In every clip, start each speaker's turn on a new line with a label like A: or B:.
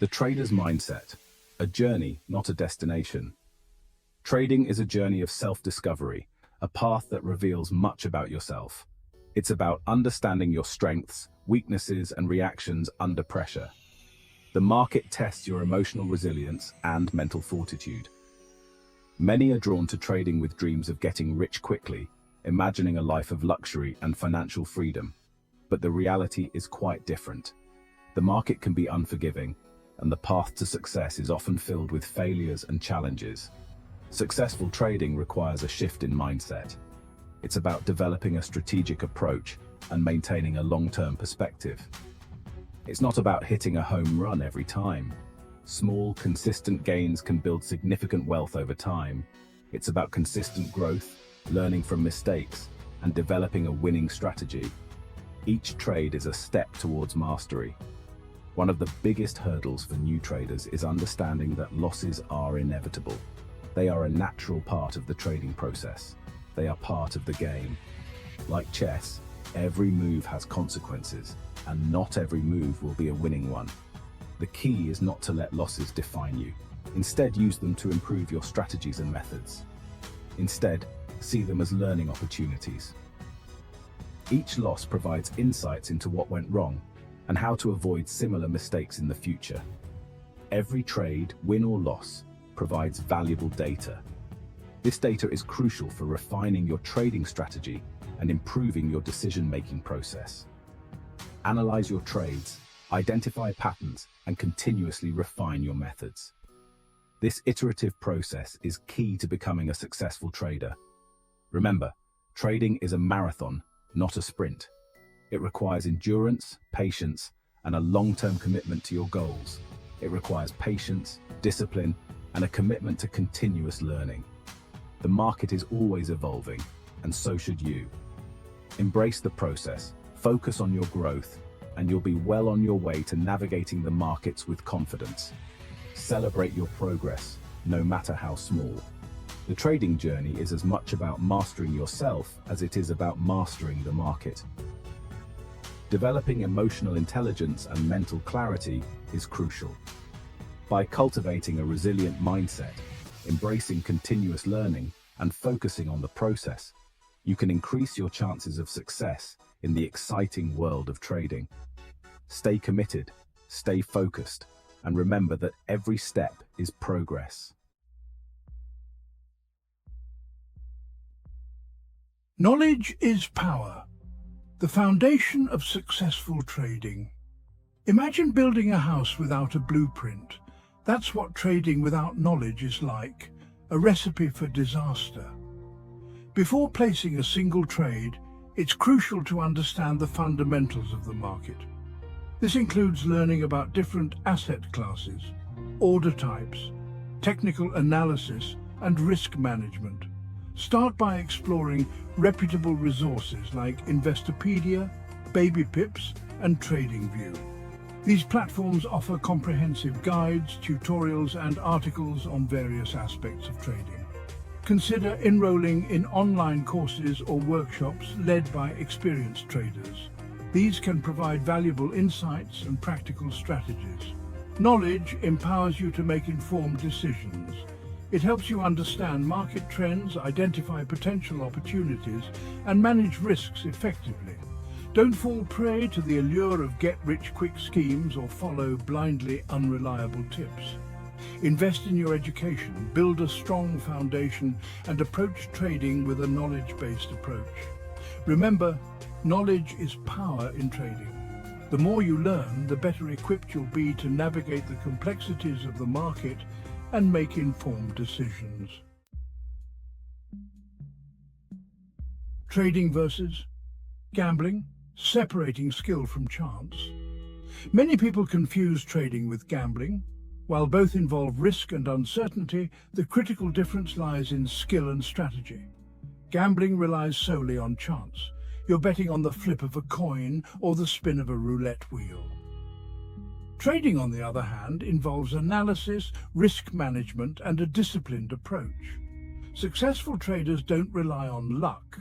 A: The trader's mindset, a journey, not a destination. Trading is a journey of self-discovery, a path that reveals much about yourself. It's about understanding your strengths, weaknesses, and reactions under pressure. The market tests your emotional resilience and mental fortitude. Many are drawn to trading with dreams of getting rich quickly, imagining a life of luxury and financial freedom. But the reality is quite different. The market can be unforgiving, and the path to success is often filled with failures and challenges. Successful trading requires a shift in mindset. It's about developing a strategic approach and maintaining a long-term perspective. It's not about hitting a home run every time. Small, consistent gains can build significant wealth over time. It's about consistent growth, learning from mistakes, and developing a winning strategy. Each trade is a step towards mastery. One of the biggest hurdles for new traders is understanding that losses are inevitable. They are a natural part of the trading process. They are part of the game. Like chess, every move has consequences, and not every move will be a winning one. The key is not to let losses define you. Instead, use them to improve your strategies and methods. Instead, see them as learning opportunities. Each loss provides insights into what went wrong and how to avoid similar mistakes in the future. Every trade, win or loss, provides valuable data. This data is crucial for refining your trading strategy and improving your decision-making process. Analyze your trades, identify patterns, and continuously refine your methods. This iterative process is key to becoming a successful trader. Remember, trading is a marathon, not a sprint. It requires endurance, patience, and a long-term commitment to your goals. It requires patience, discipline, and a commitment to continuous learning. The market is always evolving, and so should you. Embrace the process, focus on your growth, and you'll be well on your way to navigating the markets with confidence. Celebrate your progress, no matter how small. The trading journey is as much about mastering yourself as it is about mastering the market. Developing emotional intelligence and mental clarity is crucial. By cultivating a resilient mindset, embracing continuous learning, and focusing on the process, you can increase your chances of success in the exciting world of trading. Stay committed, stay focused, and remember that every step is progress.
B: Knowledge is power, the foundation of successful trading. Imagine building a house without a blueprint. That's what trading without knowledge is like, a recipe for disaster. Before placing a single trade, it's crucial to understand the fundamentals of the market. This includes learning about different asset classes, order types, technical analysis, and risk management. Start by exploring reputable resources like Investopedia, Baby Pips, and TradingView. These platforms offer comprehensive guides, tutorials, and articles on various aspects of trading. Consider enrolling in online courses or workshops led by experienced traders. These can provide valuable insights and practical strategies. Knowledge empowers you to make informed decisions. It helps you understand market trends, identify potential opportunities, and manage risks effectively. Don't fall prey to the allure of get-rich-quick schemes or follow blindly unreliable tips. Invest in your education, build a strong foundation, and approach trading with a knowledge-based approach. Remember, knowledge is power in trading. The more you learn, the better equipped you'll be to navigate the complexities of the market and make informed decisions. Trading versus gambling, separating skill from chance. Many people confuse trading with gambling. While both involve risk and uncertainty, the critical difference lies in skill and strategy. Gambling relies solely on chance. You're betting on the flip of a coin or the spin of a roulette wheel. Trading, on the other hand, involves analysis, risk management, and a disciplined approach. Successful traders don't rely on luck.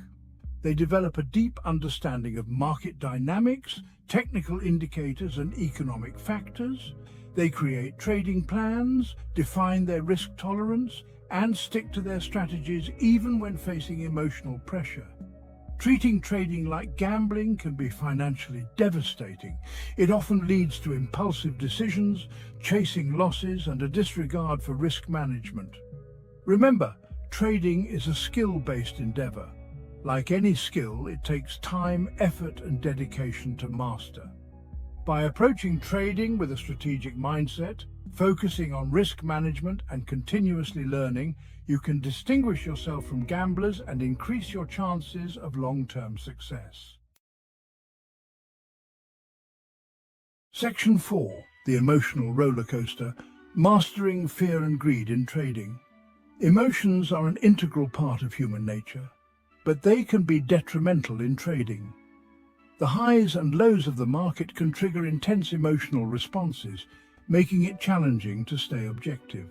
B: They develop a deep understanding of market dynamics, technical indicators, and economic factors. They create trading plans, define their risk tolerance, and stick to their strategies even when facing emotional pressure. Treating trading like gambling can be financially devastating. It often leads to impulsive decisions, chasing losses, and a disregard for risk management. Remember, trading is a skill-based endeavor. Like any skill, it takes time, effort, and dedication to master. By approaching trading with a strategic mindset, focusing on risk management and continuously learning, you can distinguish yourself from gamblers and increase your chances of long-term success. Section 4. The emotional roller coaster, mastering fear and greed in trading. Emotions are an integral part of human nature, but they can be detrimental in trading. The highs and lows of the market can trigger intense emotional responses, making it challenging to stay objective.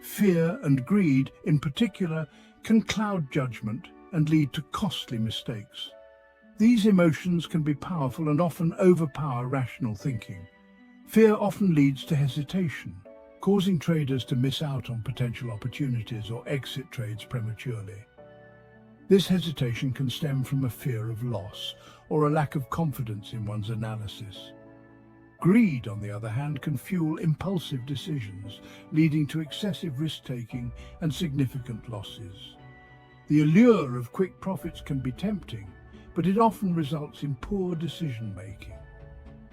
B: Fear and greed, in particular, can cloud judgment and lead to costly mistakes. These emotions can be powerful and often overpower rational thinking. Fear often leads to hesitation, causing traders to miss out on potential opportunities or exit trades prematurely. This hesitation can stem from a fear of loss or a lack of confidence in one's analysis. Greed, on the other hand, can fuel impulsive decisions, leading to excessive risk-taking and significant losses. The allure of quick profits can be tempting, but it often results in poor decision-making.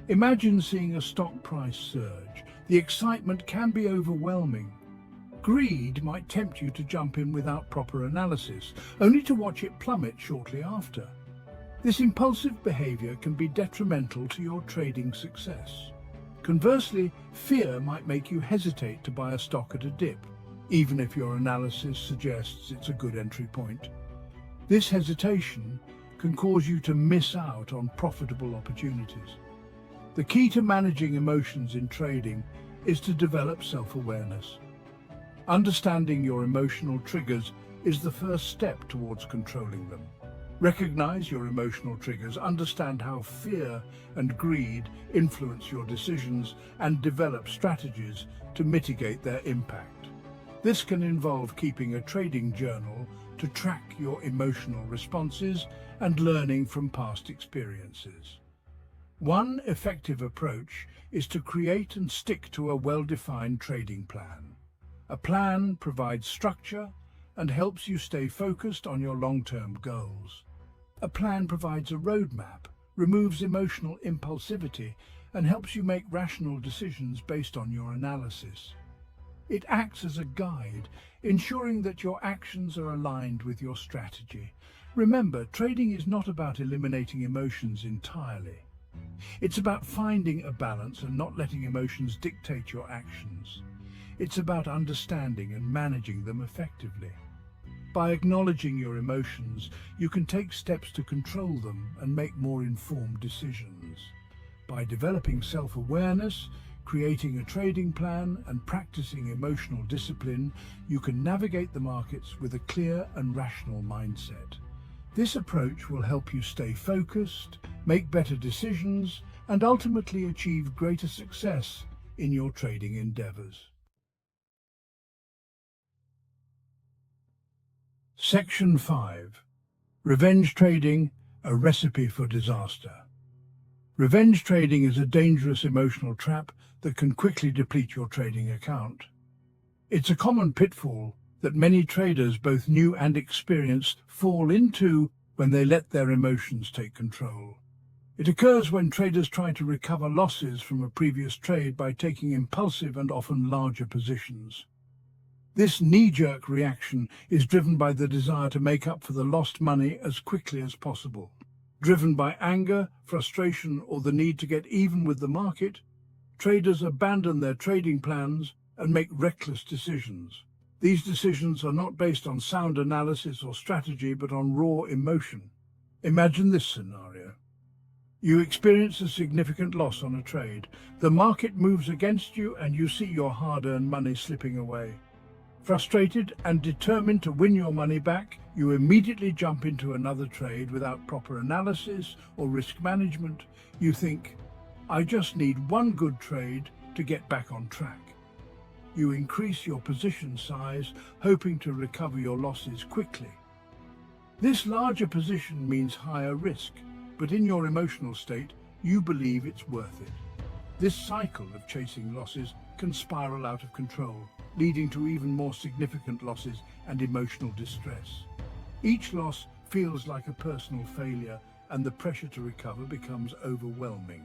B: Imagine seeing a stock price surge. The excitement can be overwhelming. Greed might tempt you to jump in without proper analysis, only to watch it plummet shortly after. This impulsive behavior can be detrimental to your trading success. Conversely, fear might make you hesitate to buy a stock at a dip, even if your analysis suggests it's a good entry point. This hesitation can cause you to miss out on profitable opportunities. The key to managing emotions in trading is to develop self-awareness. Understanding your emotional triggers is the first step towards controlling them. Recognize your emotional triggers, understand how fear and greed influence your decisions, and develop strategies to mitigate their impact. This can involve keeping a trading journal to track your emotional responses and learning from past experiences. One effective approach is to create and stick to a well-defined trading plan. A plan provides structure and helps you stay focused on your long-term goals. A plan provides a roadmap, removes emotional impulsivity, and helps you make rational decisions based on your analysis. It acts as a guide, ensuring that your actions are aligned with your strategy. Remember, trading is not about eliminating emotions entirely. It's about finding a balance and not letting emotions dictate your actions. It's about understanding and managing them effectively. By acknowledging your emotions, you can take steps to control them and make more informed decisions. By developing self-awareness, creating a trading plan, and practicing emotional discipline, you can navigate the markets with a clear and rational mindset. This approach will help you stay focused, make better decisions, and ultimately achieve greater success in your trading endeavors. Section 5. Revenge trading, a recipe for disaster. Revenge trading is a dangerous emotional trap that can quickly deplete your trading account. It's a common pitfall that many traders, both new and experienced, fall into when they let their emotions take control. It occurs when traders try to recover losses from a previous trade by taking impulsive and often larger positions. This knee-jerk reaction is driven by the desire to make up for the lost money as quickly as possible. Driven by anger, frustration, or the need to get even with the market, traders abandon their trading plans and make reckless decisions. These decisions are not based on sound analysis or strategy, but on raw emotion. Imagine this scenario. You experience a significant loss on a trade. The market moves against you and you see your hard-earned money slipping away. Frustrated and determined to win your money back, you immediately jump into another trade without proper analysis or risk management. You think, I just need one good trade to get back on track. You increase your position size, hoping to recover your losses quickly. This larger position means higher risk, but in your emotional state, you believe it's worth it. This cycle of chasing losses can spiral out of control, leading to even more significant losses and emotional distress. Each loss feels like a personal failure, and the pressure to recover becomes overwhelming.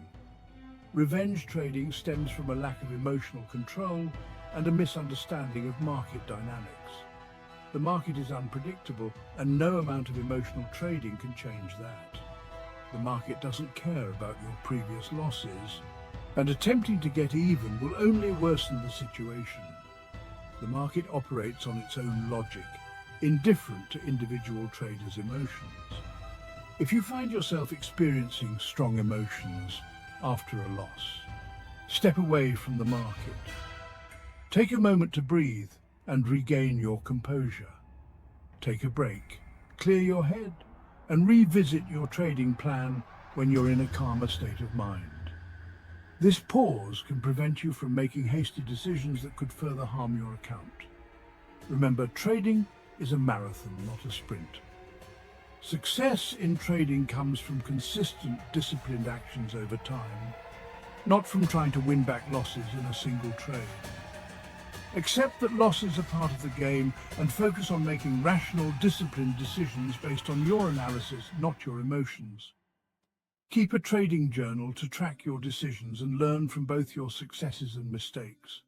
B: Revenge trading stems from a lack of emotional control and a misunderstanding of market dynamics. The market is unpredictable, and no amount of emotional trading can change that. The market doesn't care about your previous losses, and attempting to get even will only worsen the situation. The market operates on its own logic, indifferent to individual traders' emotions. If you find yourself experiencing strong emotions after a loss, step away from the market. Take a moment to breathe and regain your composure. Take a break, clear your head, and revisit your trading plan when you're in a calmer state of mind. This pause can prevent you from making hasty decisions that could further harm your account. Remember, trading is a marathon, not a sprint. Success in trading comes from consistent, disciplined actions over time, not from trying to win back losses in a single trade. Accept that losses are part of the game and focus on making rational, disciplined decisions based on your analysis, not your emotions. Keep a trading journal to track your decisions and learn from both your successes and mistakes.